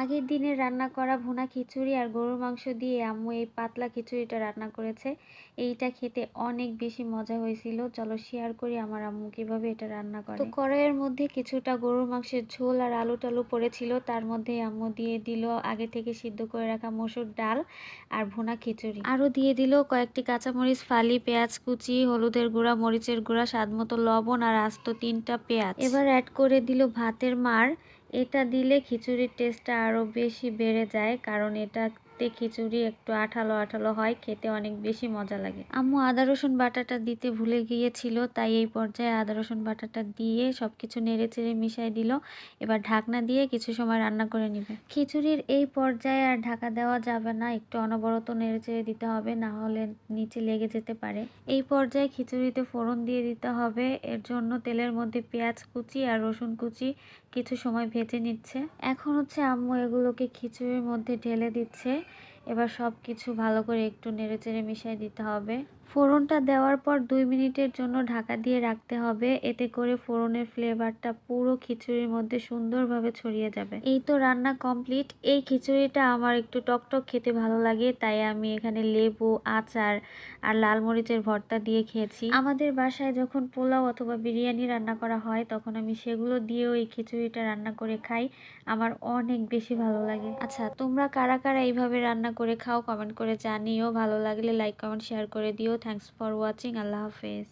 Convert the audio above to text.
আগের দিনে রান্না করা ভুনা খিচুড়ি আর গরুর মাংস দিয়ে আম্মু এই পাতলা খিচুড়িটা রান্না করেছে। এইটা খেতে অনেক বেশি মজা হয়েছিল। চলো শেয়ার করি আমার আম্মু কিভাবে এটা রান্না করে। তো কড়াইয়ের মধ্যে কিছুটা গরুর মাংসের ঝোল আর আলু টালু পড়েছিল, তার মধ্যে আম্মু দিয়ে দিল আগে থেকে সিদ্ধ করে রাখা মসুর ডাল আর ভুনা খিচুড়ি। আরও দিয়ে দিল কয়েকটি কাঁচামরিচ ফালি, পেঁয়াজ কুচি, হলুদের গুঁড়া, মরিচের গুঁড়া, স্বাদ মতো লবণ আর আস্ত 3টা পেঁয়াজ। এবার অ্যাড করে দিল ভাতের মাড়। এটা দিলে খিচুড়ির টেস্টটা আরও বেশি বেড়ে যায়, কারণ এটাতে খিচুড়ি একটু আঠালো আঠালো হয়, খেতে অনেক বেশি মজা লাগে। আম্মু আদা রসুন বাটাটা দিতে ভুলে গিয়েছিল, তাই এই পর্যায়ে আদা রসুন বাটাটা দিয়ে সবকিছু নেড়ে চেড়ে মিশাই দিল। এবার ঢাকনা দিয়ে কিছু সময় রান্না করে নিবে। খিচুড়ির এই পর্যায়ে আর ঢাকা দেওয়া যাবে না, একটু অনবরত নেড়ে চেড়ে দিতে হবে, না হলে নিচে লেগে যেতে পারে। এই পর্যায়ে খিচুড়িতে ফোড়ন দিয়ে দিতে হবে। এর জন্য তেলের মধ্যে পেঁয়াজ কুচি আর রসুন কুচি কিছু সময় ভেজে নিচ্ছে। এখন হচ্ছে আম্মু এগুলোকে খিচুড়ির মধ্যে ঢেলে দিচ্ছে। এবার সব কিছু ভালো করে একটু নেড়েচেড়ে মিশিয়ে দিতে হবে। ফোড়নটা দেওয়ার পর 2 মিনিটের জন্য ঢাকা দিয়ে রাখতে হবে, এতে করে ফোড়নের ফ্লেভারটা পুরো খিচুড়ির মধ্যে সুন্দরভাবে ছড়িয়ে যাবে। এই তো রান্না কমপ্লিট। এই খিচুড়িটা আমার একটু টকটক খেতে ভালো লাগে, তাই আমি এখানে লেবু, আচার আর লাল মরিচের ভর্তা দিয়ে খেয়েছি। আমাদের বাসায় যখন পোলাও অথবা বিরিয়ানি রান্না করা হয়, তখন আমি সেগুলো দিয়েও এই খিচুড়িটা রান্না করে খাই। আমার অনেক বেশি ভালো লাগে। আচ্ছা, তোমরা কারা কারা এইভাবে রান্না করে খাও কমেন্ট করে জানিও। ভালো লাগলে লাইক কমেন্ট শেয়ার করে দিও। Thanks for watching. আল্লাহ হাফেজ।